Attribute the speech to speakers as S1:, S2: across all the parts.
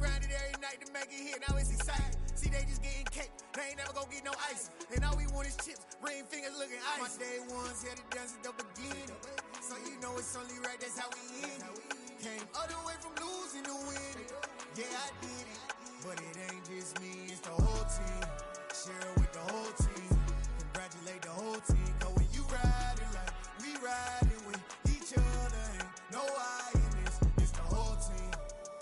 S1: grinded every night to make it hit, now it's exciting. See, they just getting cake, they ain't never gon' get no ice. And all we want is chips, ring fingers looking ice. My day ones had to dance at the beginning, so you know it's only right, that's how we end it. Came all the way from losing to winning, yeah I did it. But it ain't just me, it's the whole team. Share it with the whole team. Congratulate the whole team. Cause when you riding like we riding with each other, ain't no I in this. It's the whole team.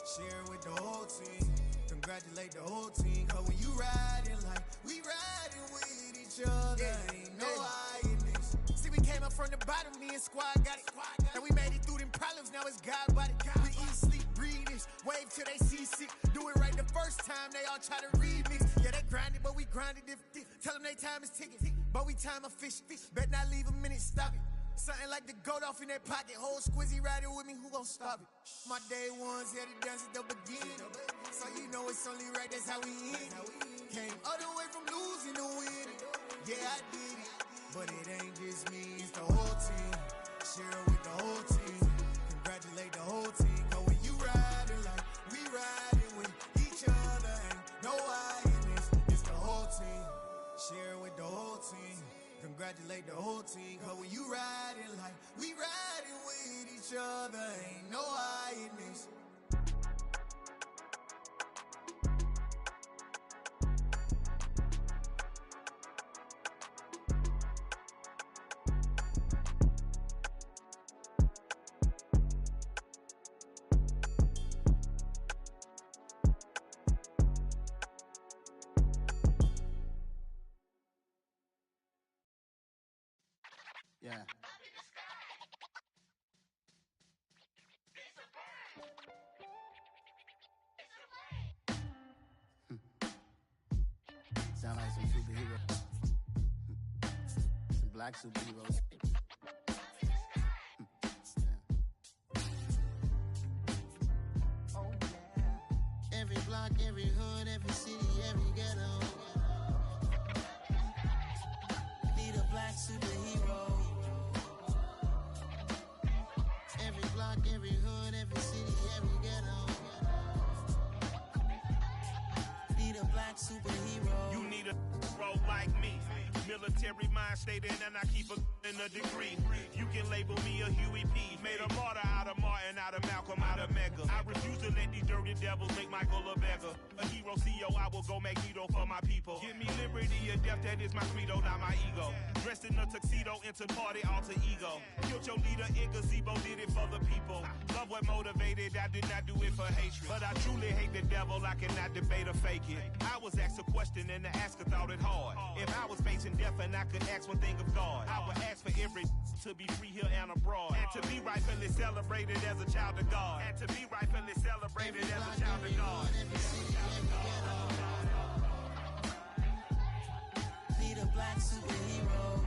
S1: Share it with the whole team. Congratulate the whole team. Cause when you riding like we riding with each other, ain't no I in this. See, we came up from the bottom, me and squad got it. And we made it through them problems, now it's God body. We eat, sleep, breathe this. Wave till they see sick. Do it right the first time, they all try to remix. Yeah, they grinded, but we grinded different. Tell them they time is ticking, but we time a fish. Bet not leave a minute, stop it. Something like the goat off in their pocket. Whole squizzy riding with me, who gon' stop it? My day ones had to dance at the beginning, so you know it's only right, that's how we end it. Came all the way from losing to winning, yeah I did it. But it ain't just me, it's the whole team. Share it with the whole team. Congratulate the whole team. Cause when you riding like we riding with each other, ain't no I in this. It's the whole team. Share it with the whole team. Congratulate the whole team. Cause when you riding like we riding with each other, ain't no I in this.
S2: Yeah. Sound like some superheroes. Some black superheroes. Oh yeah. Every block, every hood, every city, every ghetto. Need a black superhero. Every block, every hood, every city, every ghetto. Need a black superhero.
S3: You need a role like me. Military mind stated, and I keep in a degree. You can label me a Huey P. Made a martyr out of Martin, out of Malcolm, out of Mega. I refuse to let these dirty devils make Michael a beggar. A hero CEO, I will go Magneto for my people. Give me liberty or death, that is my credo, not my ego. Dressed in a tuxedo, into party, alter ego. Killed your leader in gazebo, did it for the people. Love what motivated, I did not do it for hatred. But I truly hate the devil, I cannot debate or fake it. I was asked a question and the asker thought it hard. If I was facing death and I could ask one thing of God, I would ask for every to be free here and abroad. And to be rightfully celebrated as a child of God. And to be rightfully celebrated as a child of God.
S2: Need a black superhero.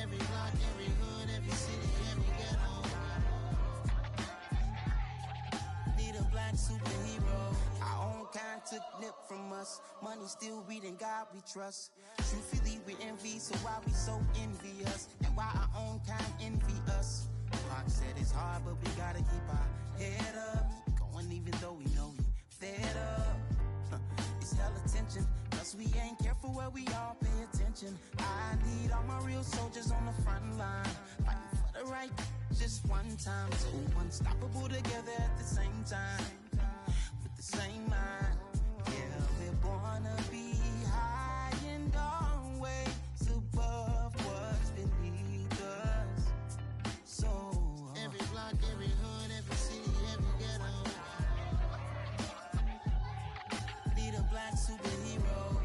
S2: Every block, every hood, every city, every ghetto. Need a black superhero. Our own kind took nip from us. Money still reading God we trust. Truthfully we envy, so why we so envious? And why our own kind envy us? Pac said it's hard, but we gotta keep our head up. Going even though we know we fed up. It's hell attention, cause we ain't careful where we all pay attention. I need all my real soldiers on the front line, fighting for the right just one time. So unstoppable together at the same time, with the same mind. Yeah, we're born to be high and always above what's beneath us. So every block, every hood, every city, every ghetto. Need a black superhero.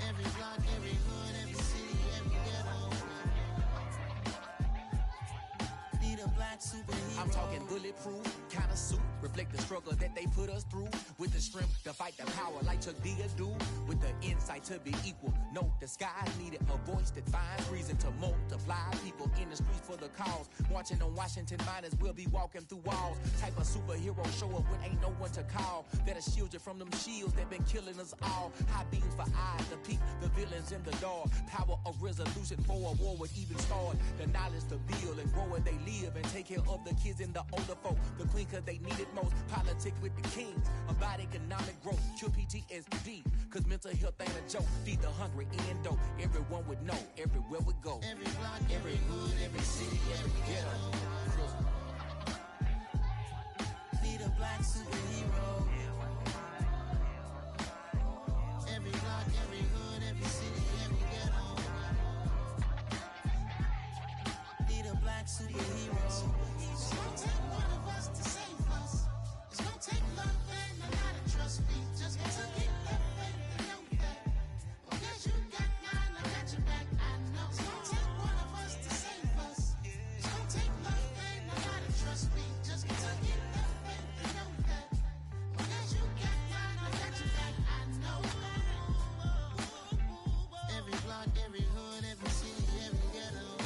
S2: Every block, every hood, every city, every ghetto. Need a black superhero.
S4: I'm talking bulletproof kind of suit. reflect the struggle that they put us through. With the strength to fight the power like Chuck D do. With the insight to be equal. No, the sky's needed a voice that finds reason to multiply. People in the streets for the cause. Marching on Washington miners will be walking through walls. Type of superhero show up when ain't no one to call. That'll shield you from them shields that been killing us all. High beams for eyes to peek the villains in the dark. Power of resolution for a war would even start. The knowledge to build and grow where they live and take care of the kids and the older folk. The queen cause they need it most. Politics with the kings. About economic growth. Cure PTSD. Cause mental health ain't a joke. Feed the hungry and dope. Everyone would know everywhere we go.
S2: Every block, every hood, every city, every ghetto. Need a black superhero. Every block, every hood, every city, every ghetto. Need a black superhero. It's gonna take one of us to save us. It's gonna take love and a lot of trust. We just got to keep that faith and know that. Because you got mine, I got your back. I know. It's gonna take one of us to save us. It's gonna take love and a lot of trust. We just got to keep that faith and know that. Because you got mine, I got your back. I know. Every block, every hood, every city, every ghetto.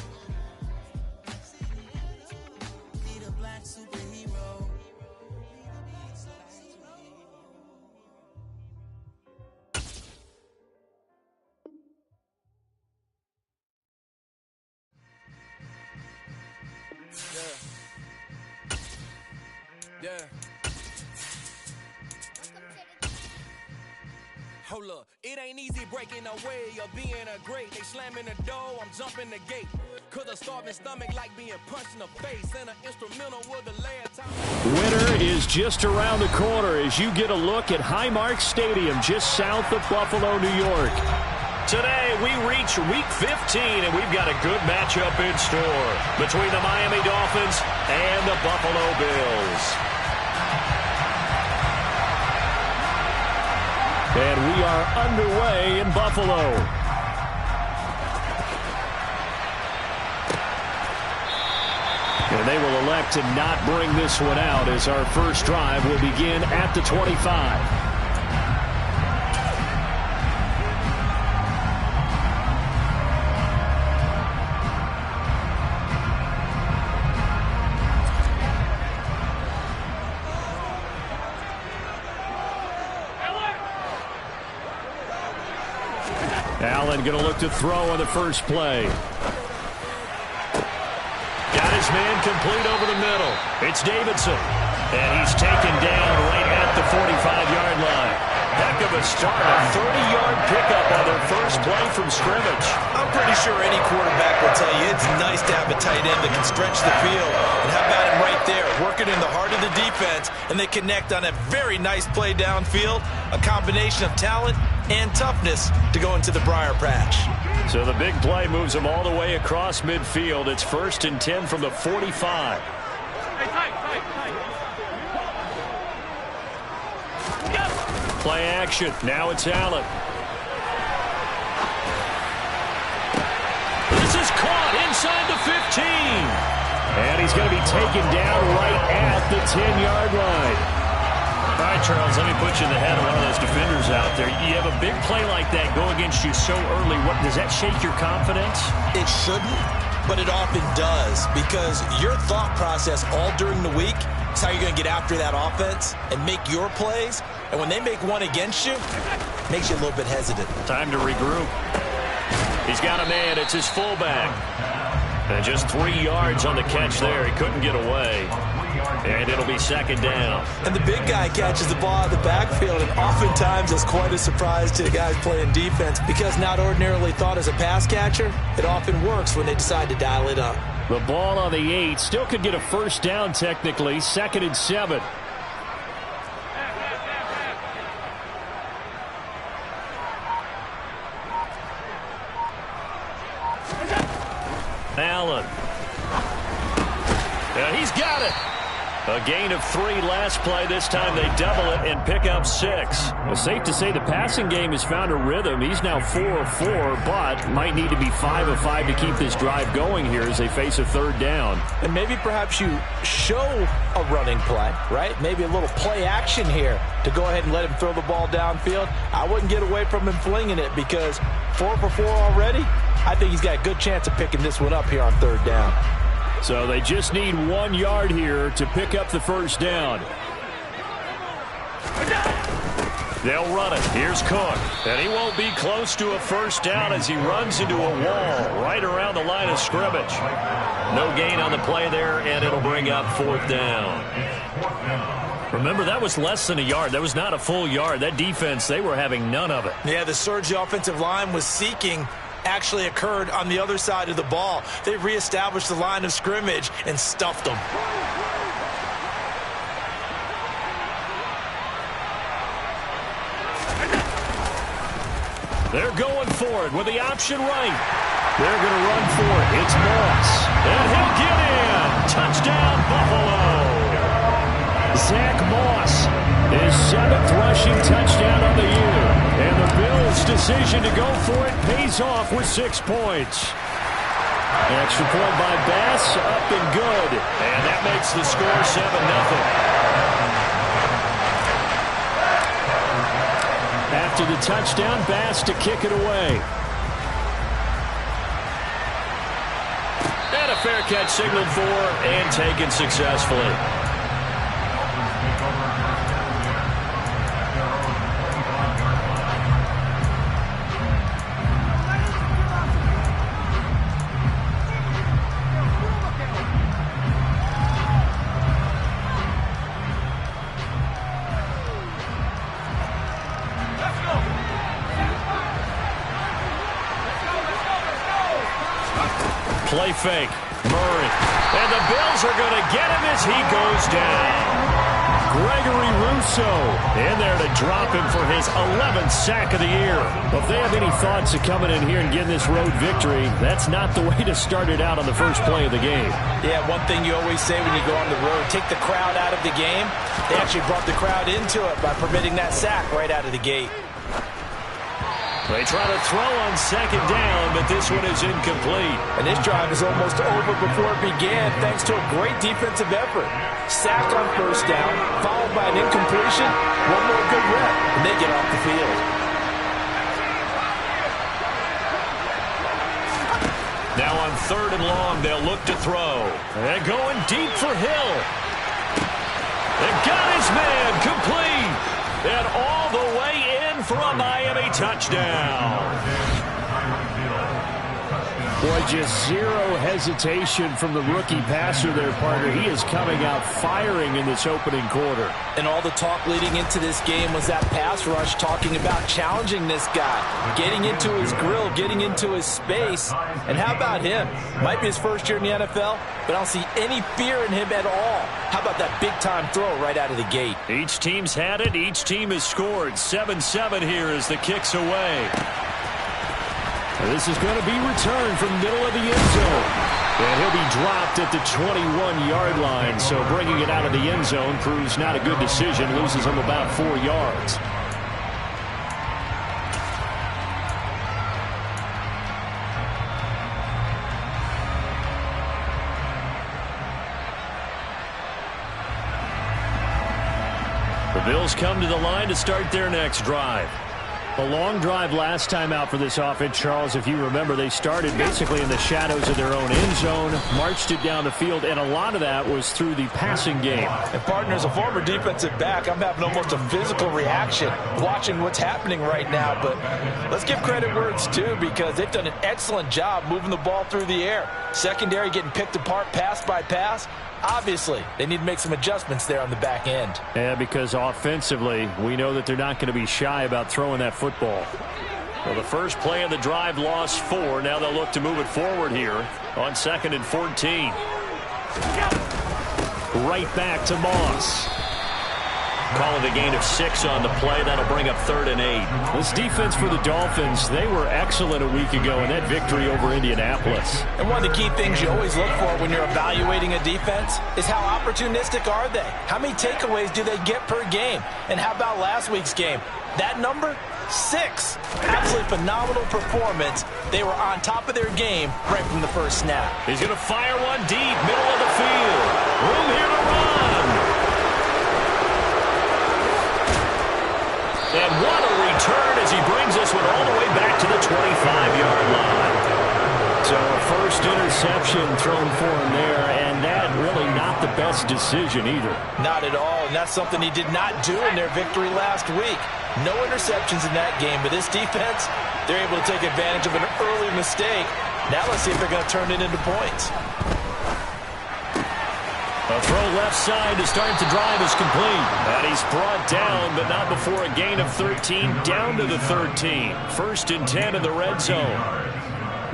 S2: Need a black superhero.
S4: Yeah. Hold up, it ain't easy breaking away or being a great. They slamming the door, I'm jumping the gate. Cause a starving stomach like being punched in the face. And an instrumental was the last time.
S5: Winter is just around the corner as you get a look at Highmark Stadium just south of Buffalo, New York. Today, we reach Week 15, and we've got a good matchup in store between the Miami Dolphins and the Buffalo Bills. And we are underway in Buffalo. And they will elect to not bring this one out as our first drive will begin at the 25. Allen going to look to throw on the first play. Got his man complete over the middle. It's Davidson. And he's taken down right at the 45-yard line. Heck of a start. A 30-yard pickup on their first play from scrimmage.
S6: I'm pretty sure any quarterback will tell you it's nice to have a tight end that can stretch the field. And how about him right there, working in the heart of the defense, and they connect on a very nice play downfield, a combination of talent and toughness to go into the briar patch.
S5: So the big play moves them all the way across midfield. It's 1st and 10 from the 45. Play action. Now it's Allen. This is caught inside the 15. And he's going to be taken down right at the 10-yard line. All right, Charles, let me put you in the head of one of those defenders out there. You have a big play like that go against you so early. What does that shake your confidence?
S6: It shouldn't, but it often does, because your thought process all during the week is how you're going to get after that offense and make your plays. And when they make one against you, it makes you a little bit hesitant. Time to regroup. He's got a man. It's his fullback. And just 3 yards on the catch there. He couldn't get away. And it'll be 2nd down. And the big guy catches the ball out of the backfield, and oftentimes it's quite a surprise to the guys playing defense, because not ordinarily thought as a pass catcher, it often works when they decide to dial it up.
S5: The ball on the 8 still could get a first down technically. 2nd and 7. Allen. Yeah, he's got it. A gain of 3 last play. This time they double it and pick up 6.
S7: It's safe to say the passing game has found a rhythm. He's now 4 of 4, but might need to be 5 of 5 to keep this drive going here as they face a third down.
S6: And maybe perhaps you show a running play, right? Maybe a little play action here to go ahead and let him throw the ball downfield. I wouldn't get away from him flinging it because 4 for 4 already. I think he's got a good chance of picking this one up here on third down.
S7: So they just need 1 yard here to pick up the first down.
S5: They'll run it. Here's Cook. And he won't be close to a first down as he runs into a wall right around the line of scrimmage. No gain on the play there, and it'll bring up 4th down.
S7: Remember, that was less than a yard. That was not a full yard. That defense, they were having none of it.
S6: Yeah, the surge the offensive line was seeking actually occurred on the other side of the ball. They reestablished the line of scrimmage and stuffed them.
S5: They're going for it with the option right. They're going to run for it. It's Moss. And he'll get in. Touchdown, Buffalo. Zach Moss, his 7th rushing touchdown on the year. And the Bills' decision to go for it pays off with 6 points. Extra point by Bass, up and good. And that makes the score 7-0. After the touchdown, Bass to kick it away. And a fair catch signaled for and taken successfully. Play fake. Murray. And the Bills are going to get him as he goes down. Gregory Rousseau in there to drop him for his 11th sack of the year.
S7: Well, if they have any thoughts of coming in here and getting this road victory, that's not the way to start it out on the first play of the game.
S6: Yeah, one thing you always say when you go on the road, take the crowd out of the game. They actually brought the crowd into it by permitting that sack right out of the gate.
S5: They try to throw on second down, but this one is incomplete.
S6: And this drive is almost over before it began thanks to a great defensive effort. Sacked on first down, followed by an incompletion, one more good rep, and they get off the field.
S5: Now on 3rd and long, they'll look to throw. And going deep for Hill. They got his man complete. And all the way in for a Miami touchdown.
S7: Boy, just zero hesitation from the rookie passer there, partner. He is coming out firing in this opening quarter.
S6: And all the talk leading into this game was that pass rush talking about challenging this guy, getting into his grill, getting into his space. And how about him? Might be his first year in the NFL, but I don't see any fear in him at all. How about that big-time throw right out of the gate?
S5: Each team's had it. Each team has scored. 7-7 here as the kick's away.
S7: This is going to be returned from the middle of the end zone. And he'll be dropped at the 21-yard line. So bringing it out of the end zone proves not a good decision. Loses him about 4 yards.
S5: The Bills come to the line to start their next drive.
S7: A long drive last time out for this offense, Charles. If you remember, they started basically in the shadows of their own end zone, marched it down the field, and a lot of that was through the passing game.
S6: And partner, as a former defensive back, I'm having almost a physical reaction watching what's happening right now. But let's give credit where it's due because they've done an excellent job moving the ball through the air. Secondary getting picked apart pass by pass. Obviously, they need to make some adjustments there on the back end.
S7: Yeah, because offensively, we know that they're not going to be shy about throwing that football.
S5: Well, the first play of the drive lost 4. Now they'll look to move it forward here on 2nd and 14. Right back to Moss. Call it a gain of 6 on the play. That'll bring up 3rd and 8.
S7: This defense for the Dolphins, they were excellent a week ago in that victory over Indianapolis.
S6: And one of the key things you always look for when you're evaluating a defense is how opportunistic are they? How many takeaways do they get per game? And how about last week's game? That number? 6. Absolutely phenomenal performance. They were on top of their game right from the first snap.
S5: He's going to fire one deep, middle of the field. Room here to run. And what a return as he brings this one all the way back to the 25-yard line. So a first interception thrown for him there, and that really not the best decision either.
S6: Not at all, and that's something he did not do in their victory last week. No interceptions in that game, but this defense, they're able to take advantage of an early mistake. Now let's see if they're going to turn it into points.
S5: A throw left side to start the drive is complete. And he's brought down, but not before a gain of 13, down to the 13. 1st and 10 in the red zone.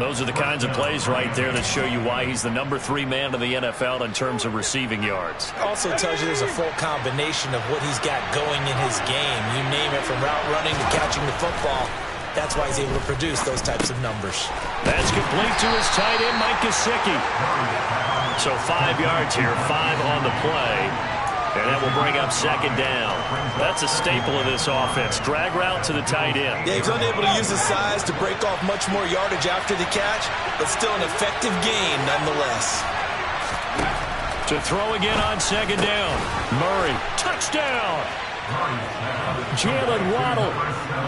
S5: Those are the kinds of plays right there that show you why he's the number 3 man in the NFL in terms of receiving yards.
S6: Also tells you there's a full combination of what he's got going in his game. You name it, from route running to catching the football. That's why he's able to produce those types of numbers.
S5: That's complete to his tight end, Mike Gesicki. So 5 yards here, 5 on the play. And that will bring up 2nd down. That's a staple of this offense. Drag route to the tight end.
S6: Yeah, he's unable to use his size to break off much more yardage after the catch, but still an effective gain nonetheless.
S5: To throw again on 2nd down. Murray, touchdown. Jalen Waddle,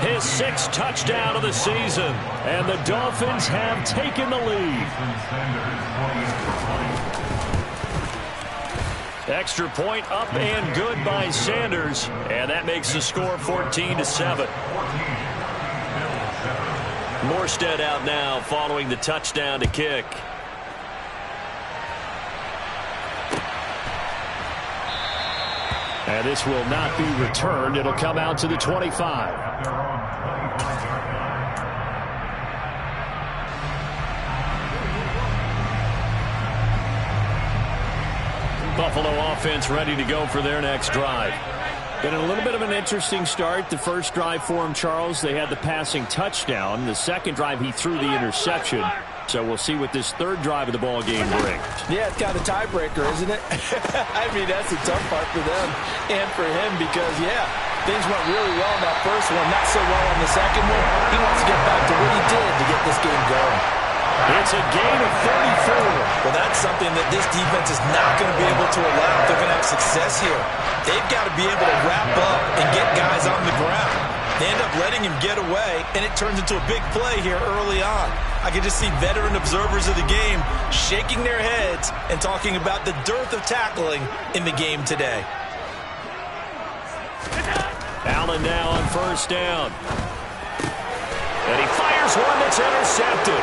S5: his 6th touchdown of the season. And the Dolphins have taken the lead. Extra point up and good by Sanders. And that makes the score 14-7. Morstead out now following the touchdown to kick. And this will not be returned. It'll come out to the 25. Buffalo offense ready to go for their next drive. Been a little bit of an interesting start. The first drive for him, Charles, they had the passing touchdown. The second drive, he threw the interception. So we'll see what this 3rd drive of the ball game brings.
S6: Yeah, it's kind of a tiebreaker, isn't it? I mean, that's the tough part for them and for him because, yeah, things went really well in that first one, not so well on the second one. He wants to get back to what he did to get this game going.
S5: It's a gain of 34.
S6: Well, that's something that this defense is not going to be able to allow if they're going to have success here. They've got to be able to wrap up and get guys on the ground. They end up letting him get away, and it turns into a big play here early on. I can just see veteran observers of the game shaking their heads and talking about the dearth of tackling in the game today.
S5: Allen now on 1st down. And he fires one that's intercepted.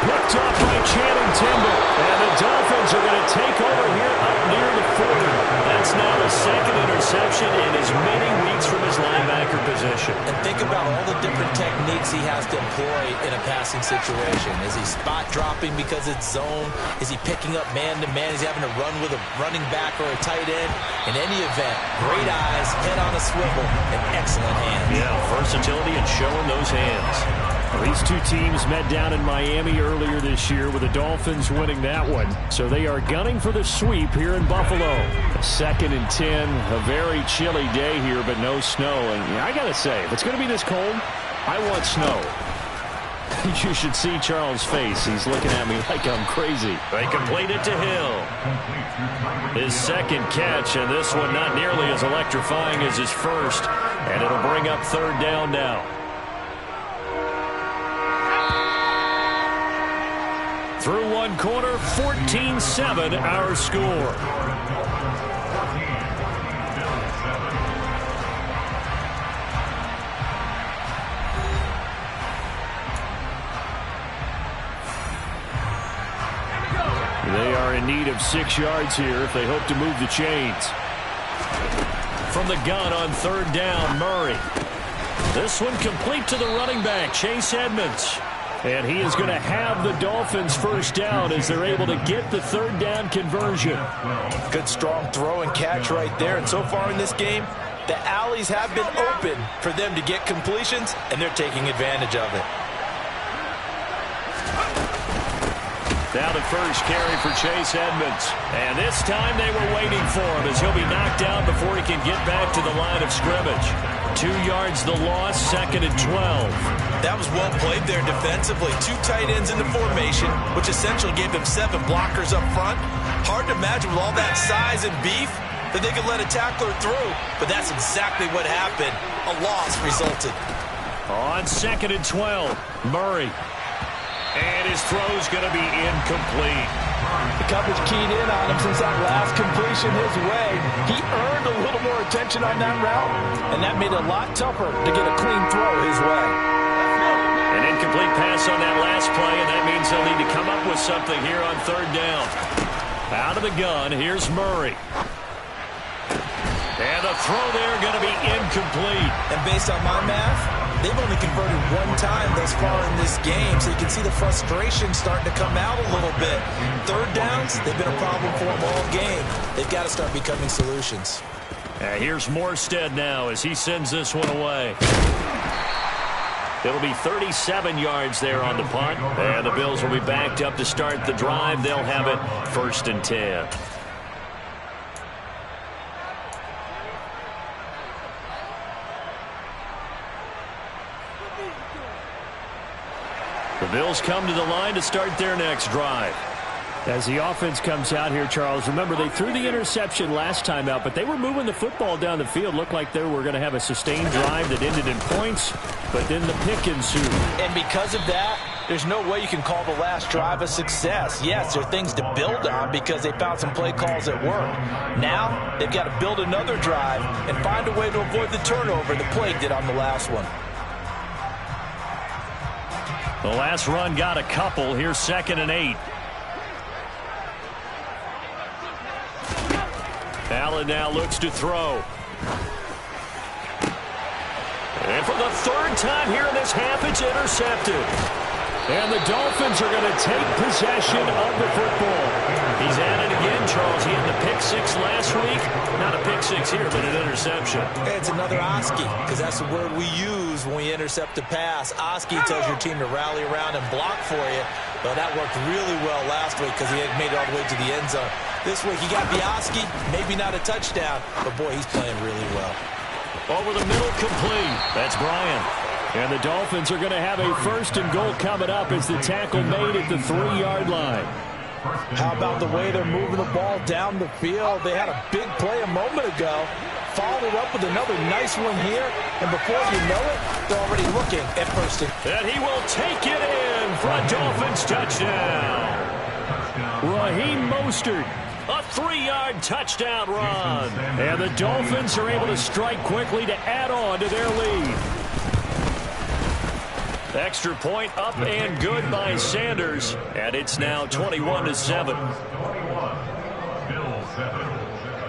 S5: Picked up by Channing Tindall. And the Dolphins are going to take over here up near the 40. That's now the 2nd interception in as many weeks from his linebacker position.
S6: And think about all the different techniques he has to employ in a passing situation. Is he spot dropping because it's zone? Is he picking up man-to-man? Is he having to run with a running back or a tight end? In any event, great eyes, head on a swivel, and excellent hands.
S5: Yeah, versatility and showing those hands. Well, these two teams met down in Miami earlier this year with the Dolphins winning that one. So they are gunning for the sweep here in Buffalo. 2nd and 10, a very chilly day here, but no snow. And I got to say, if it's going to be this cold, I want snow. You should see Charles' face. He's looking at me like I'm crazy. They complete it to Hill. His 2nd catch, and this one not nearly as electrifying as his first. And it'll bring up 3rd down now. Through one quarter, 14-7 our score. They are in need of 6 yards here if they hope to move the chains. From the gun on 3rd down, Murray. This one complete to the running back, Chase Edmonds. And he is going to have the Dolphins 1st down as they're able to get the 3rd down conversion.
S6: Good strong throw and catch right there. And so far in this game, The alleys have been open for them to get completions, and they're taking advantage of it.
S5: Now the first carry for Chase Edmonds. And this time they were waiting for him as he'll be knocked down before he can get back to the line of scrimmage. 2 yards the loss, 2nd and 12.
S6: That was well played there defensively. 2 tight ends in the formation, which essentially gave them 7 blockers up front. Hard to imagine with all that size and beef that they could let a tackler through. But that's exactly what happened. A loss resulted.
S5: On 2nd and 12, Murray. And his throw's going to be incomplete.
S6: The coverage keyed in on him since that last completion his way. He earned a little more attention on that route, and that made it a lot tougher to get a clean throw his way.
S5: An incomplete pass on that last play, and that means they'll need to come up with something here on 3rd down. Out of the gun, here's Murray. And the throw there going to be incomplete.
S6: And based on my math, they've only converted 1 time thus far in this game, so you can see the frustration starting to come out a little bit. 3rd downs, they've been a problem for them all game. They've got to start becoming solutions.
S5: Here's Morstead now as he sends this one away. It'll be 37 yards there on the punt. And the Bills will be backed up to start the drive. They'll have it 1st and 10. The Bills come to the line to start their next drive. As the offense comes out here, Charles, remember they threw the interception last time out, but they were moving the football down the field. Looked like they were going to have a sustained drive that ended in points, but then the pick ensued.
S6: And because of that, there's no way you can call the last drive a success. Yes, there are things to build on because they found some play calls that work. Now, they've got to build another drive and find a way to avoid the turnover the play did on the last one.
S5: The last run got a couple. Here's 2nd and 8. Allen now looks to throw. And for the 3rd time here in this half, it's intercepted. And the Dolphins are going to take possession of the football. He's at it again, Charles. He had the pick 6 last week. Not a pick 6 here, but an interception.
S6: It's another Oski, because that's the word we use when we intercept a pass. Oski tells your team to rally around and block for you. But that worked really well last week because he had made it all the way to the end zone. This week he got the Oski, maybe not a touchdown, but boy, he's playing really well.
S5: Over the middle, complete. That's Bryant. And the Dolphins are going to have a 1st and goal coming up as the tackle made at the 3-yard line.
S6: How about the way they're moving the ball down the field? They had a big play a moment ago. Followed it up with another nice one here. And before you know it, they're already looking at 1st and...
S5: And he will take it in for a Dolphins touchdown. Raheem Mostert. A 3-yard touchdown run. And the Dolphins are able to strike quickly to add on to their lead. Extra point up and good by Sanders. And it's now 21-7.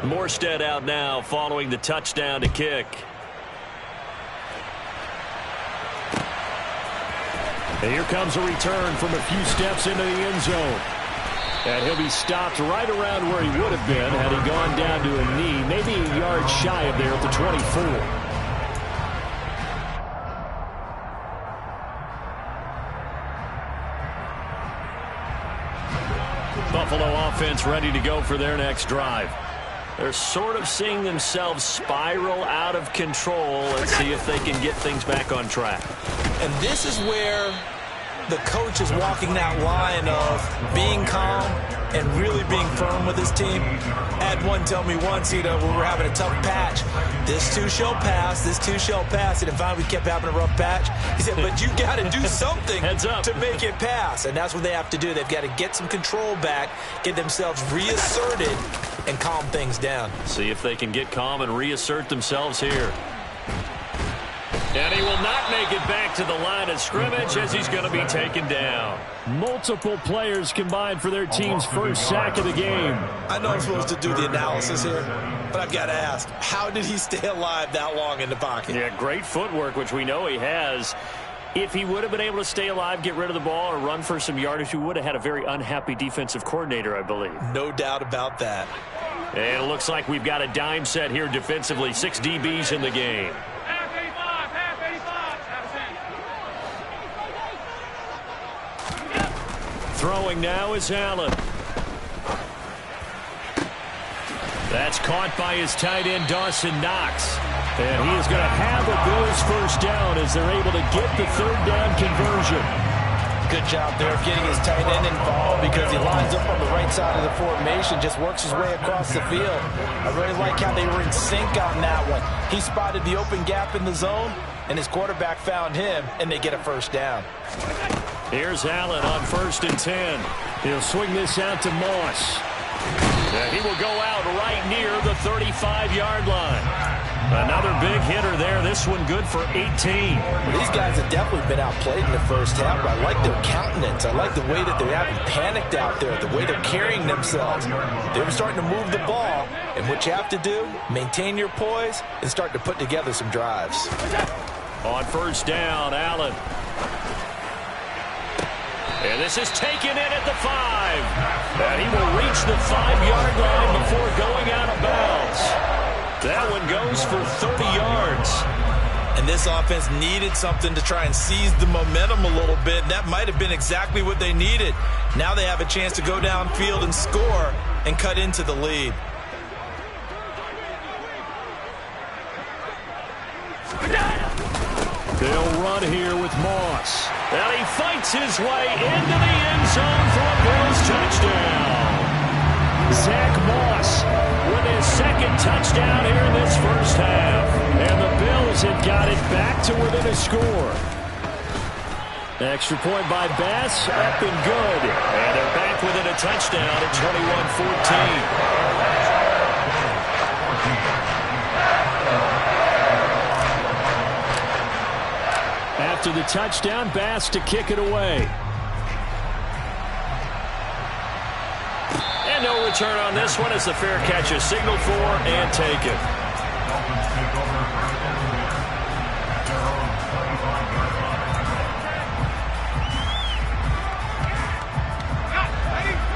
S5: Morstead out now following the touchdown to kick. And here comes a return from a few steps into the end zone. And he'll be stopped right around where he would have been had he gone down to a knee, maybe a yard shy of there at the 24. Buffalo offense ready to go for their next drive. They're sort of seeing themselves spiral out of control. Let's see if they can get things back on track.
S6: And this is where the coach is walking that line of being calm and really being firm with his team. I had one tell me once, when we were having a tough patch, this too shall pass, this too shall pass. And finally we kept having a rough patch. He said, but you got to do something to make it pass. And that's what they have to do. They've got to get some control back, get themselves reasserted, and calm things down.
S5: See if they can get calm and reassert themselves here. And he will not make it back to the line of scrimmage as he's going to be taken down. Multiple players combined for their team's first sack of the game.
S6: I know I'm supposed to do the analysis here, but I've got to ask, how did he stay alive that long in the pocket?
S5: Yeah, great footwork, which we know he has. If he would have been able to stay alive, get rid of the ball, or run for some yardage, we would have had a very unhappy defensive coordinator, I believe.
S6: No doubt about that.
S5: And it looks like we've got a dime set here defensively. 6 DBs in the game. Throwing now is Allen. That's caught by his tight end, Dawson Knox. And he is going to have the Bills first down as they're able to get the third down conversion.
S6: Good job there of getting his tight end involved because he lines up on the right side of the formation, just works his way across the field. I really like how they were in sync on that one. He spotted the open gap in the zone, and his quarterback found him, and they get a first down.
S5: Here's Allen on 1st and 10. He'll swing this out to Moss. And he will go out right near the 35-yard line. Another big hitter there. This one good for 18.
S6: Well, these guys have definitely been outplayed in the first half, but I like their countenance. I like the way that they haven't panicked out there, the way they're carrying themselves. They were starting to move the ball, and what you have to do, maintain your poise and start to put together some drives.
S5: On 1st down, Allen. And this is taken in at the 5. And he will reach the 5-yard line before going out of bounds. That one goes for 30 yards.
S6: And this offense needed something to try and seize the momentum a little bit. That might have been exactly what they needed. Now they have a chance to go downfield and score and cut into the lead.
S5: They'll run here with Moss. And he fights his way into the end zone for a Bills touchdown. Zach Moss with his second touchdown here in this first half. And the Bills have got it back to within a score. Extra point by Bass, up and good. And they're back within a touchdown at 21-14. After the touchdown, Bass to kick it away. And no return on this one as the fair catch is signaled for and taken.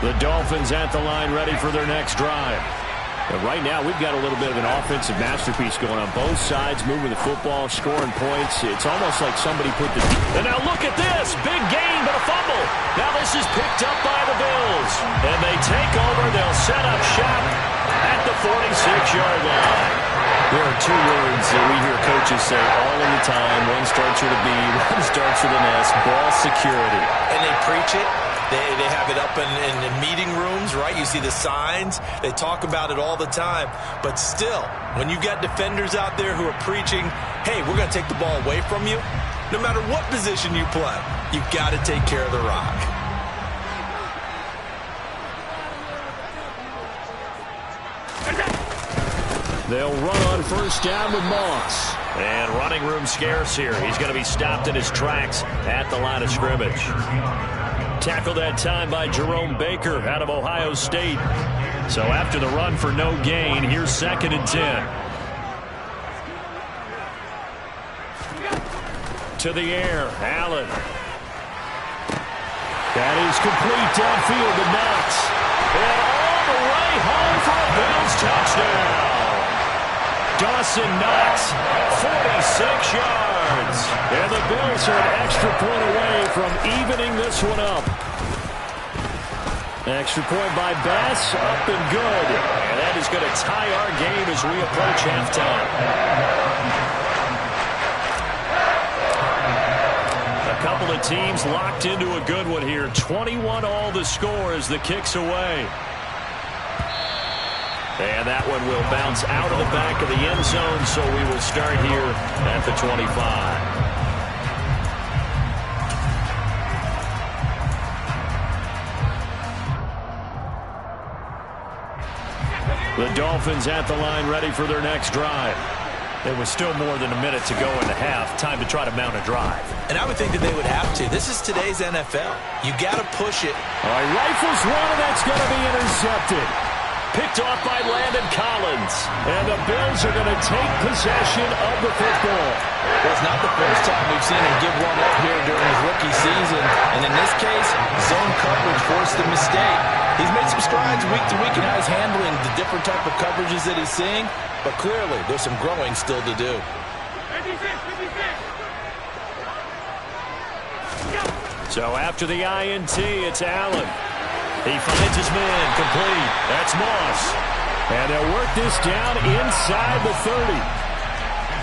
S5: The Dolphins at the line ready for their next drive. And right now, we've got a little bit of an offensive masterpiece going on both sides, moving the football, scoring points. It's almost like somebody put the... And now look at this. Big gain, but a fumble. Now this is picked up by the Bills. And they take over. They'll set up shop at the 46-yard line. There are 2 words that we hear coaches say all of the time. One starts with a B, one starts with an S. Ball security.
S6: And they preach it. They have it up in meeting rooms, right? You see the signs. They talk about it all the time. But still, when you got defenders out there who are preaching, hey, we're going to take the ball away from you, no matter what position you play, you've got to take care of the rock.
S5: They'll run on 1st down with Moss. And running room scarce here. He's going to be stopped in his tracks at the line of scrimmage. Tackled that time by Jerome Baker out of Ohio State. So after the run for no gain, here's 2nd and 10. To the air, Allen. That is complete downfield to Knox. And all the way home for a Bills touchdown. Dawson Knox, 46 yards. And the Bills are an extra point away from evening this one up. Extra point by Bass, up and good. And that is going to tie our game as we approach halftime. A couple of teams locked into a good one here. 21 all the score as the kick's away. And that one will bounce out of the back of the end zone, so we will start here at the 25. The Dolphins at the line ready for their next drive. There was still more than a minute to go in the half. Time to try to mount a drive.
S6: And I would think that they would have to. This is today's NFL. You got to push it.
S5: All right, rifles one, and that's going to be intercepted. picked off by Landon Collins. And the Bills are going to take possession of the football.
S6: Well, it's not the first time we've seen him give one up here during his rookie season. And in this case, zone coverage forced the mistake. He's made some strides week to week in how he's handling the different type of coverages that he's seeing. But clearly, there's some growing still to do.
S5: So after the INT, it's Allen. He finds his man, complete. That's Moss. And they'll work this down inside the 30.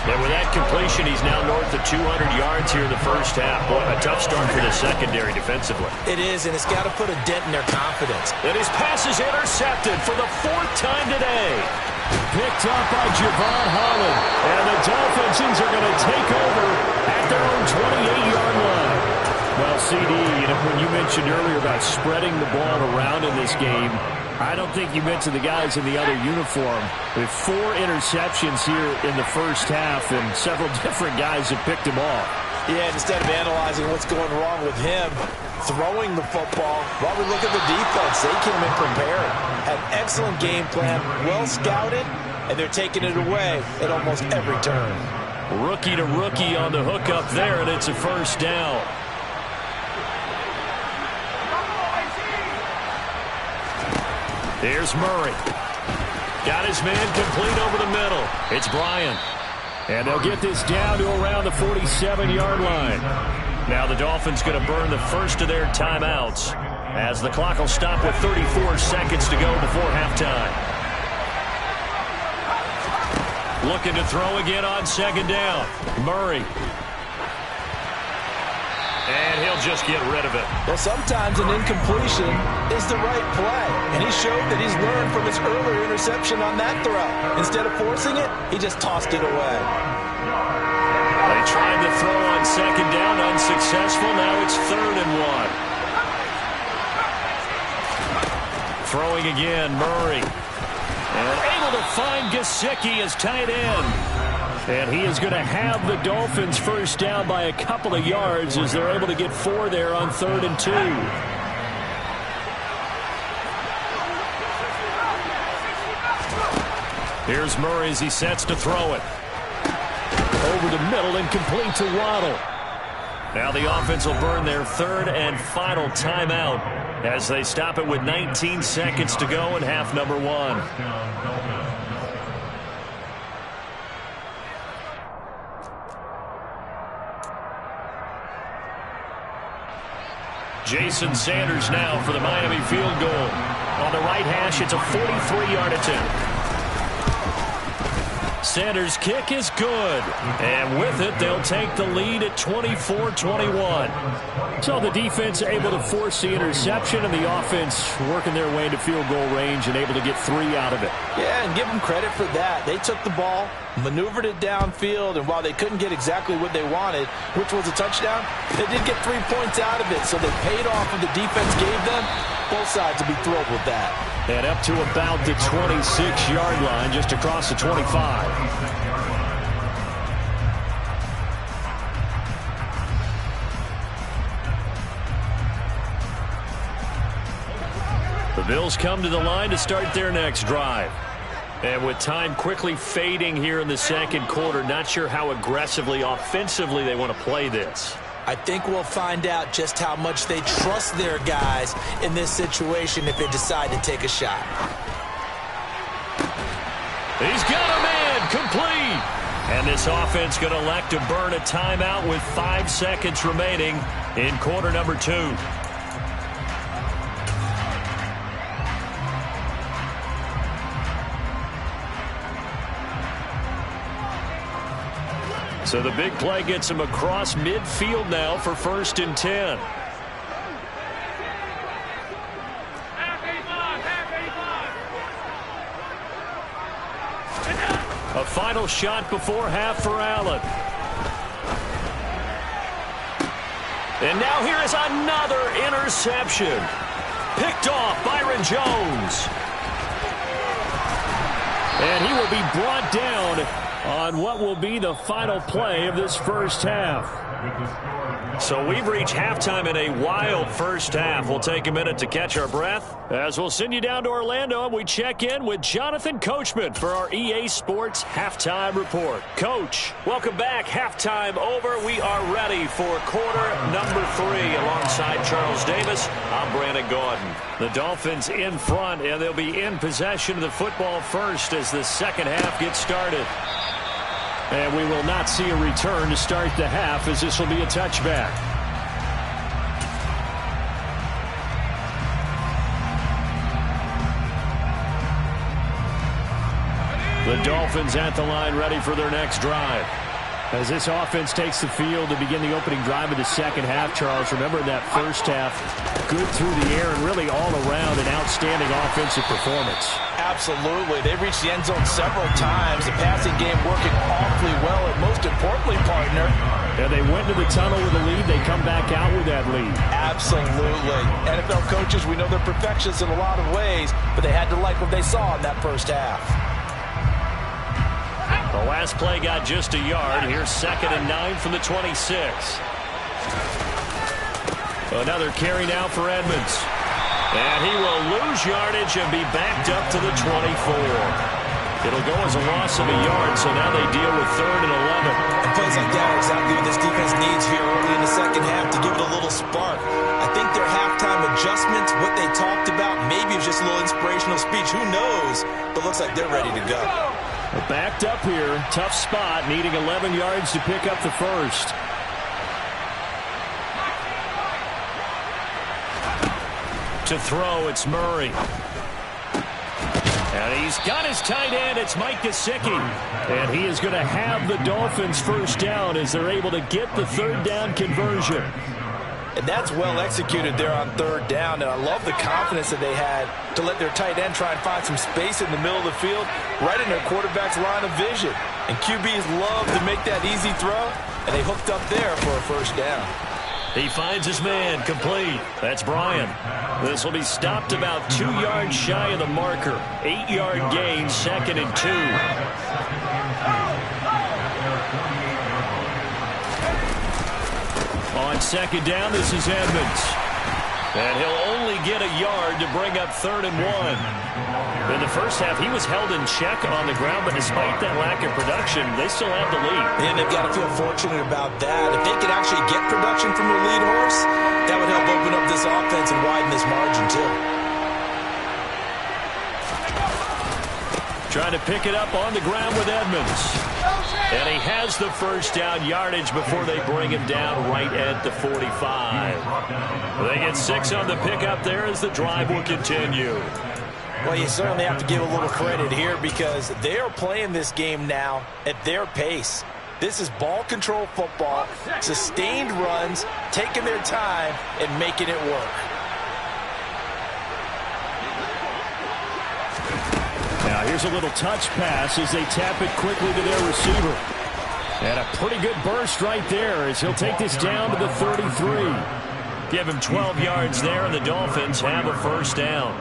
S5: And with that completion, he's now north of 200 yards here in the first half. Boy, a tough start for the secondary defensively.
S6: It is, and it's got to put a dent in their confidence.
S5: And his pass is intercepted for the 4th time today. Picked up by Javon Holland. And the Dolphins are going to take over at their own 28-yard line. Well, CD, when you mentioned earlier about spreading the ball around in this game, I don't think you mentioned the guys in the other uniform. With 4 interceptions here in the first half, and several different guys have picked him off.
S6: Yeah, instead of analyzing what's going wrong with him, throwing the football, while we look at the defense, they came in prepared. Had an excellent game plan, well scouted, and they're taking it away at almost every turn.
S5: Rookie to rookie on the hookup there, and it's a first down. Here's Murray. Got his man complete over the middle. It's Bryant. And they'll get this down to around the 47-yard line. Now the Dolphins going to burn the first of their timeouts as the clock will stop with 34 seconds to go before halftime. Looking to throw again on second down. Murray. And he'll just get rid of it.
S6: Well, sometimes an incompletion is the right play. And he showed that he's learned from his earlier interception on that throw. Instead of forcing it, he just tossed it away.
S5: They tried to throw on second down, unsuccessful. Now it's 3rd and 1. Throwing again, Murray. And able to find Gesicki as tight end. And he is going to have the Dolphins first down by a couple of yards as they're able to get 4 there on 3rd and 2. Here's Murray as he sets to throw it. Over the middle and complete to Waddle. Now the offense will burn their 3rd and final timeout as they stop it with 19 seconds to go in half number 1. Jason Sanders now for the Miami field goal. On the right hash, it's a 43-yard attempt. Sanders' kick is good. And with it, they'll take the lead at 24-21. So the defense able to force the interception, and the offense working their way into field goal range and able to get 3 out of it.
S6: Yeah, and give them credit for that. They took the ball, maneuvered it downfield, and while they couldn't get exactly what they wanted, which was a touchdown, they did get 3 points out of it, so they paid off what the defense gave them. Both sides will be thrilled with that.
S5: And up to about the 26-yard line, just across the 25. The Bills come to the line to start their next drive. And with time quickly fading here in the second quarter, not sure how aggressively, offensively they want to play this.
S6: I think we'll find out just how much they trust their guys in this situation if they decide to take a shot.
S5: He's got a man complete. And this offense going to elect to burn a timeout with 5 seconds remaining in quarter number 2. So the big play gets him across midfield now for 1st and 10. A final shot before half for Allen. And now here is another interception. Picked off Byron Jones. And he will be brought down on what will be the final play of this first half.
S7: So we've reached halftime in a wild first half. We'll take a minute to catch our breath as we'll send you down to Orlando and we check in with Jonathan Coachman for our EA Sports Halftime Report. Coach, welcome back. Halftime over. We are ready for quarter number 3. Alongside Charles Davis, I'm Brandon Gaudin. The Dolphins in front, and they'll be in possession of the football first as the second half gets started. And we will not see a return to start the half, as this will be a touchback. The Dolphins at the line, ready for their next drive. As this offense takes the field to begin the opening drive of the second half, Charles, remember in that first half, good through the air and really all around an outstanding offensive performance.
S6: Absolutely. They reached the end zone several times. The passing game working awfully well, and most importantly, partner.
S5: Yeah, they went to the tunnel with a lead. They come back out with that lead.
S6: Absolutely. NFL coaches, we know they're perfectionists in a lot of ways, but they had to like what they saw in that first half.
S7: The last play got just a yard. Here's 2nd and 9 from the 26. Another carry now for Edmonds. And he will lose yardage and be backed up to the 24. It'll go as a loss of a yard, so now they deal with 3rd and 11.
S6: And plays like that are exactly what this defense needs here early in the second half to give it a little spark. I think their halftime adjustments, what they talked about, maybe it was just a little inspirational speech. Who knows? But looks like they're ready to go.
S5: Backed up here, tough spot, needing 11 yards to pick up the first. To throw, it's Murray. And he's got his tight end, it's Mike Gesicki. And he is going to have the Dolphins first down as they're able to get the 3rd down conversion.
S6: And that's well executed there on 3rd down. And I love the confidence that they had to let their tight end try and find some space in the middle of the field, right in their quarterback's line of vision. And QBs love to make that easy throw, and they hooked up there for a first down.
S7: He finds his man, complete. That's Bryant. This will be stopped about 2 yards shy of the marker. 8-yard gain, 2nd and 2. On 2nd down, this is Edmonds. And he'll only get a yard to bring up 3rd and 1. In the first half, he was held in check on the ground, but despite that lack of production, they still have the lead.
S6: And they've got to feel fortunate about that. If they could actually get production from their lead horse, that would help open up this offense and widen this margin, too.
S7: Trying to pick it up on the ground with Edmonds. And he has the first down yardage before they bring him down right at the 45. They get 6 on the pickup there as the drive will continue.
S6: Well, you certainly have to give a little credit here because they are playing this game now at their pace. This is ball control football, sustained runs, taking their time and making it work.
S5: Now here's a little touch pass as they tap it quickly to their receiver. And a pretty good burst right there as he'll take this down to the 33.
S7: Give him 12 yards there, and the Dolphins have a first down.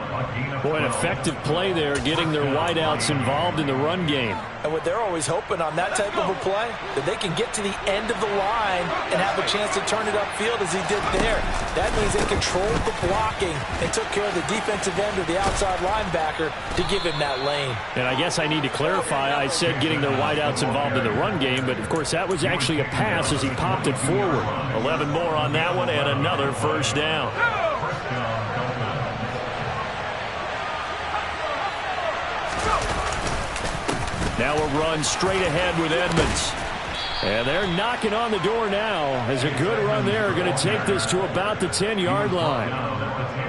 S5: Boy, an effective play there, getting their wideouts involved in the run game.
S6: And what they're always hoping on that type of a play, that they can get to the end of the line and have a chance to turn it upfield as he did there. That means they controlled the blocking and took care of the defensive end or the outside linebacker to give him that lane.
S5: And I guess I need to clarify, I said getting their wideouts involved in the run game, but of course that was actually a pass as he popped it forward.
S7: 11 more on that one and another first down.
S5: Now a run straight ahead with Edmonds. And they're knocking on the door now as a good run there. Going to take this to about the 10-yard line.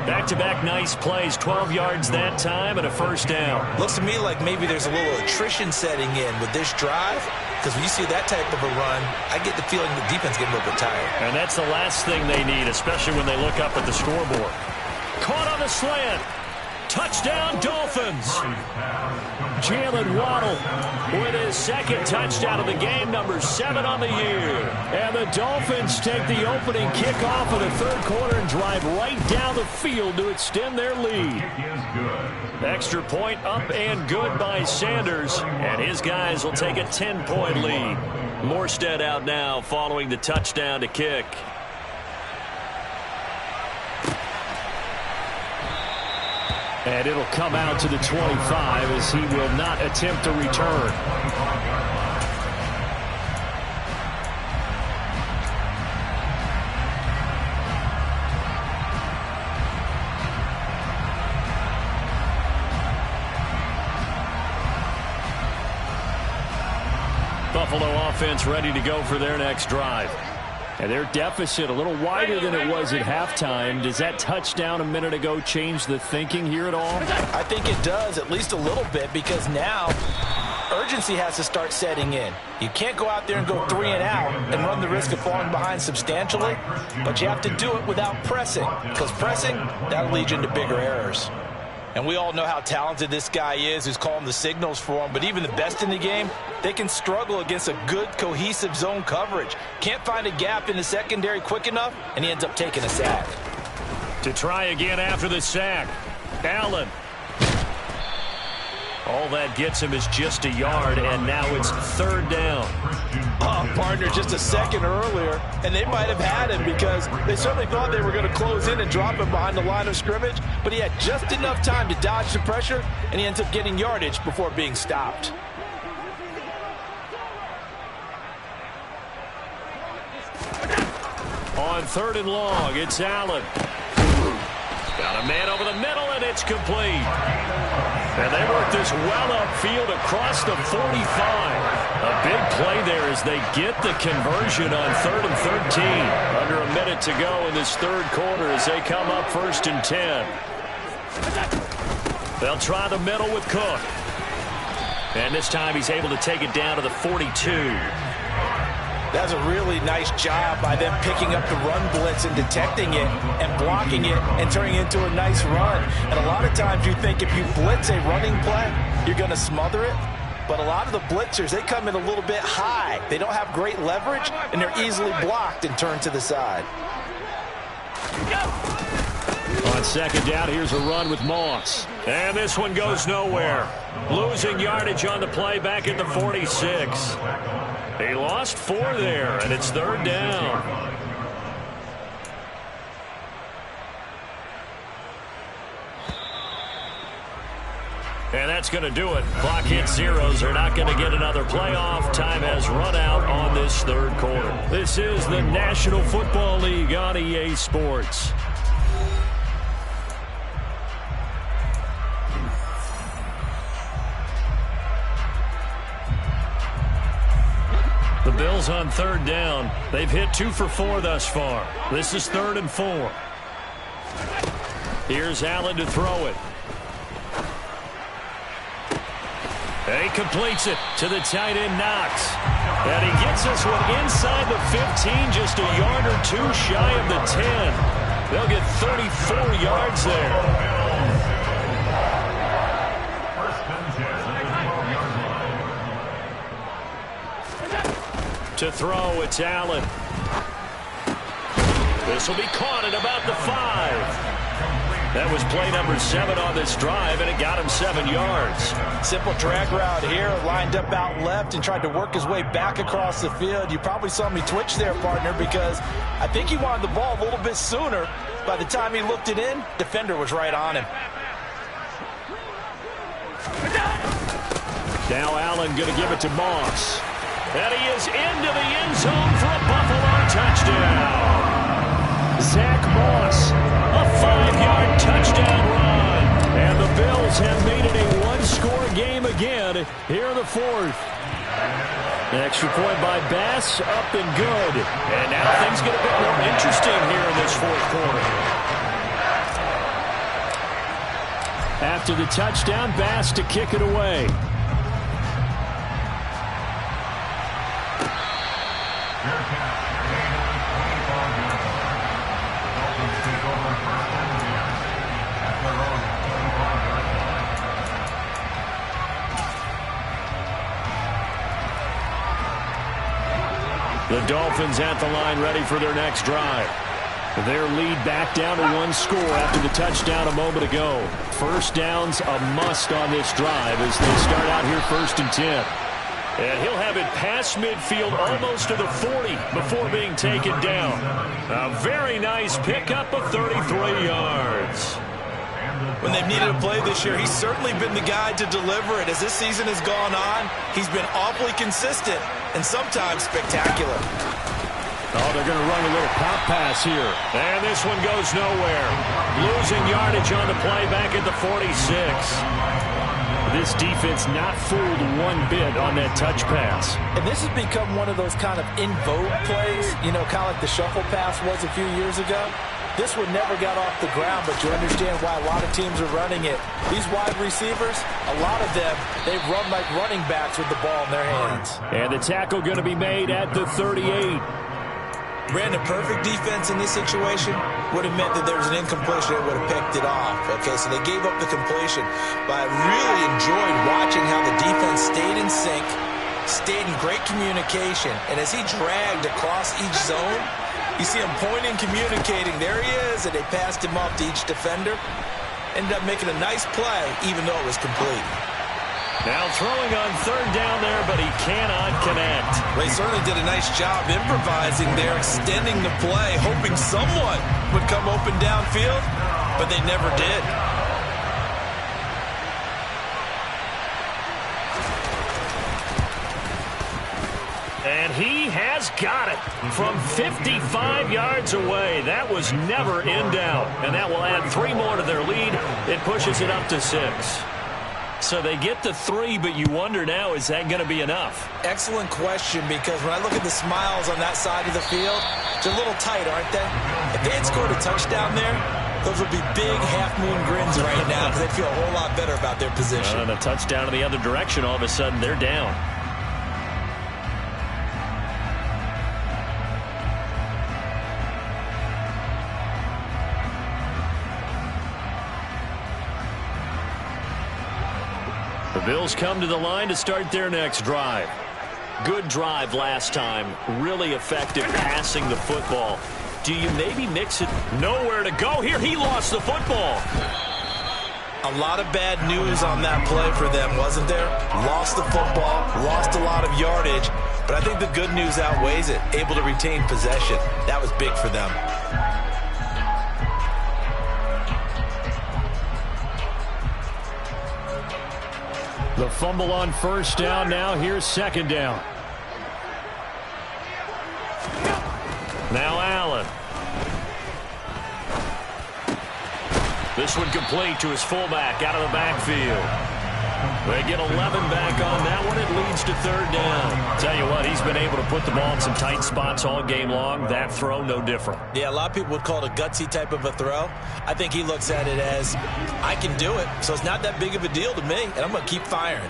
S7: Back-to-back nice plays, 12 yards that time and a first down.
S6: Looks to me like maybe there's a little attrition setting in with this drive, because when you see that type of a run, I get the feeling the defense getting a little bit tired.
S7: And that's the last thing they need, especially when they look up at the scoreboard. Caught on the slant. Touchdown.
S5: Touchdown, Dolphins. Jalen Waddle with his second touchdown of the game, number 7 on the year. And the Dolphins take the opening kickoff of the third quarter and drive right down the field to extend their lead. Extra point up and good by Sanders, and his guys will take a 10-point lead. Morstead out now following the touchdown to kick. And it'll come out to the 25 as he will not attempt to return. Buffalo offense ready to go for their next drive. And their deficit a little wider than it was at halftime. Does that touchdown a minute ago change the thinking here at all?
S6: I think it does, at least a little bit, because now urgency has to start setting in. You can't go out there and go 3 and out and run the risk of falling behind substantially, but you have to do it without pressing, because pressing, that'll lead you into bigger errors. And we all know how talented this guy is who's calling the signals for him. But even the best in the game, they can struggle against a good, cohesive zone coverage. Can't find a gap in the secondary quick enough, and he ends up taking a sack.
S5: To try again after the sack, Allen. All that gets him is just a yard, and now it's third down.
S6: Oh, partner, just a second earlier, and they might have had him because they certainly thought they were going to close in and drop him behind the line of scrimmage, but he had just enough time to dodge the pressure, and he ends up getting yardage before being stopped.
S5: On third and long, it's Allen. Got a man over the middle, and it's complete. And they work this well upfield across the 45. A big play there as they get the conversion on 3rd and 13. Under a minute to go in this third quarter as they come up 1st and 10. They'll try the middle with Cook. And this time he's able to take it down to the 42.
S6: That's a really nice job by them picking up the run blitz and detecting it and blocking it and turning it into a nice run. And a lot of times you think if you blitz a running play, you're going to smother it. But a lot of the blitzers, they come in a little bit high. They don't have great leverage, and they're easily blocked and turned to the side.
S5: On second down, here's a run with Moss. And this one goes nowhere. Losing yardage on the play back at the 46. He lost 4 there, and it's third down. And that's going to do it. Clock hits zeros. They're not going to get another playoff. Time has run out on this third quarter. This is the National Football League on EA Sports. The Bills on third down. They've hit 2 for 4 thus far. This is 3rd and 4. Here's Allen to throw it. And he completes it to the tight end, Knox. And he gets this one inside the 15, just a yard or 2 shy of the 10. They'll get 34 yards there. To throw, it's Allen. This will be caught at about the 5. That was play number 7 on this drive, and it got him 7 yards.
S6: Simple drag route here, lined up out left and tried to work his way back across the field. You probably saw me twitch there, partner, because I think he wanted the ball a little bit sooner. By the time he looked it in, defender was right on him.
S5: Now Allen going to give it to Moss. And he is into the end zone for a Buffalo touchdown. Zach Moss, a 5-yard touchdown run. And the Bills have made it a 1-score game again here in the 4th. An extra point by Bass, up and good. And now things get a bit more interesting here in this 4th quarter. After the touchdown, Bass to kick it away. The Dolphins at the line ready for their next drive. Their lead back down to 1 score after the touchdown a moment ago. First down's a must on this drive as they start out here 1st and 10. And he'll have it past midfield almost to the 40 before being taken down. A very nice pickup of 33 yards.
S6: When they've needed a play this year, he's certainly been the guy to deliver it. As this season has gone on, he's been awfully consistent and sometimes spectacular.
S5: Oh, they're going to run a little pop pass here. And this one goes nowhere. Losing yardage on the play back at the 46. This defense not fooled one bit on that touch pass.
S8: And this has become one of those kind of in vogue plays, you know, kind of like the shuffle pass was a few years ago. This one never got off the ground, but you understand why a lot of teams are running it. These wide receivers, a lot of them, they run like running backs with the ball in their hands.
S5: And the tackle going to be made at the 38.
S6: Brandon, perfect defense in this situation would have meant that there was an incompletion. They would have picked it off. Okay, so they gave up the completion. But I really enjoyed watching how the defense stayed in sync, stayed in great communication. And as he dragged across each zone, you see him pointing, communicating. There he is, and they passed him off to each defender. Ended up making a nice play, even though it was complete.
S5: Now throwing on 3rd down there, but he cannot connect.
S6: Well, he certainly did a nice job improvising there, extending the play, hoping someone would come open downfield, but they never did.
S5: And he has got it from 55 yards away. That was never in doubt. And that will add 3 more to their lead. It pushes it up to 6. So they get the 3, but you wonder now, is that going to be enough?
S6: Excellent question, because when I look at the smiles on that side of the field, they're a little tight, aren't they? If they had scored a touchdown there, those would be big half-moon grins right now because they'd feel a whole lot better about their position.
S5: And a touchdown in the other direction, all of a sudden they're down. The Bills come to the line to start their next drive. Good drive last time. Really effective passing the football. Do you maybe mix it? Nowhere to go here. He lost the football.
S6: A lot of bad news on that play for them, wasn't there? Lost the football, lost a lot of yardage, but I think the good news outweighs it. Able to retain possession. That was big for them.
S5: The fumble on 1st down. Now here's 2nd down. Now Allen. This one complete to his fullback out of the backfield. They get 11 back on that one. It leads to 3rd down. Tell you what, he's been able to put the ball in some tight spots all game long. That throw, no different.
S6: Yeah, a lot of people would call it a gutsy type of a throw. I think he looks at it as, I can do it, so it's not that big of a deal to me, and I'm going to keep firing.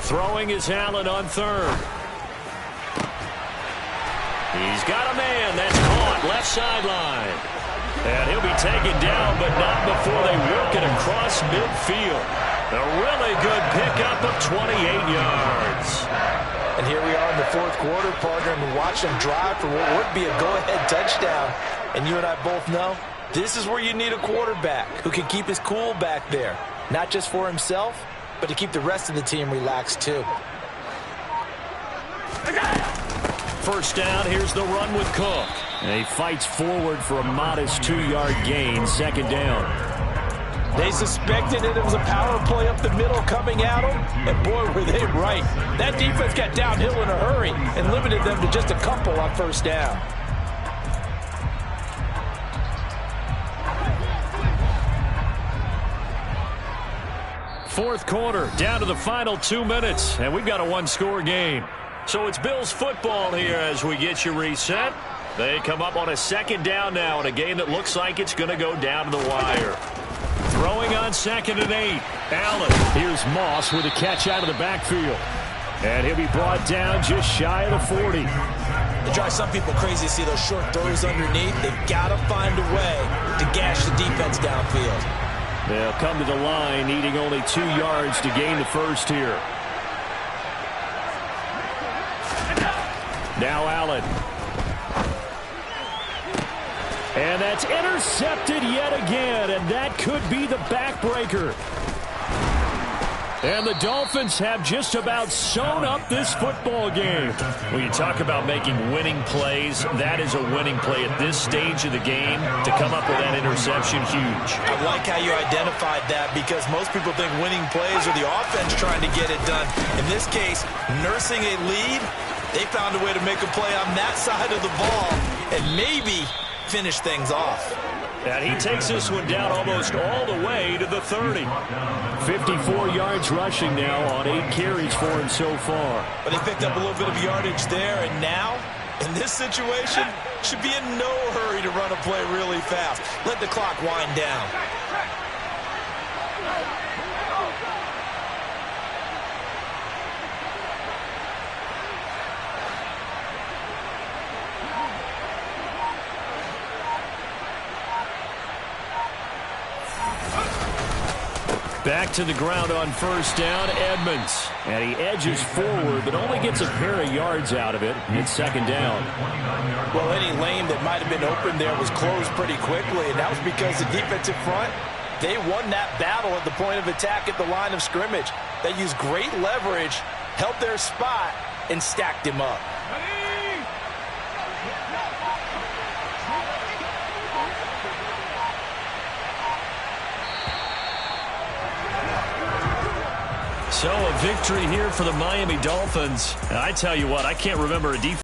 S5: Throwing is Allen on 3rd. He's got a man. That's caught left sideline. And he'll be taken down, but not before they work it across midfield. A really good pickup of 28 yards.
S8: And here we are in the 4th quarter, partner, and we watch them drive for what would be a go-ahead touchdown. And you and I both know this is where you need a quarterback who can keep his cool back there. Not just for himself, but to keep the rest of the team relaxed too.
S5: 1st down, here's the run with Cook. And he fights forward for a modest 2-yard gain, 2nd down.
S8: They suspected it was a power play up the middle coming at them, and boy, were they right. That defense got downhill in a hurry and limited them to just a couple on 1st down.
S5: Fourth quarter, down to the final 2 minutes, and we've got a 1-score game. So it's Bills football here as we get you reset. They come up on a 2nd down now in a game that looks like it's going to go down to the wire. Throwing on 2nd and 8. Allen. Here's Moss with a catch out of the backfield. And he'll be brought down just shy of the 40.
S6: It drives some people crazy to see those short throws underneath. They've got to find a way to gash the defense downfield.
S5: They'll come to the line needing only 2 yards to gain the first here. Now Allen. And that's intercepted yet again, and that could be the backbreaker. And the Dolphins have just about sewn up this football game. When you talk about making winning plays, that is a winning play at this stage of the game. To come up with that interception, huge.
S6: I like how you identified that because most people think winning plays are the offense trying to get it done. In this case, nursing a lead, they found a way to make a play on that side of the ball and maybe finish things off.
S5: And he takes this one down almost all the way to the 30. 54 yards rushing now on 8 carries for him so far.
S6: But they picked up a little bit of yardage there, and now, in this situation, should be in no hurry to run a play really fast. Let the clock wind down.
S5: Back to the ground on first down, Edmonds. And he edges forward, but only gets a pair of yards out of it. It's second down.
S8: Well, any lane that might have been open there was closed pretty quickly, and that was because the defensive front, they won that battle at the point of attack at the line of scrimmage. They used great leverage, held their spot, and stacked him up.
S5: So a victory here for the Miami Dolphins. And I tell you what, I can't remember a defense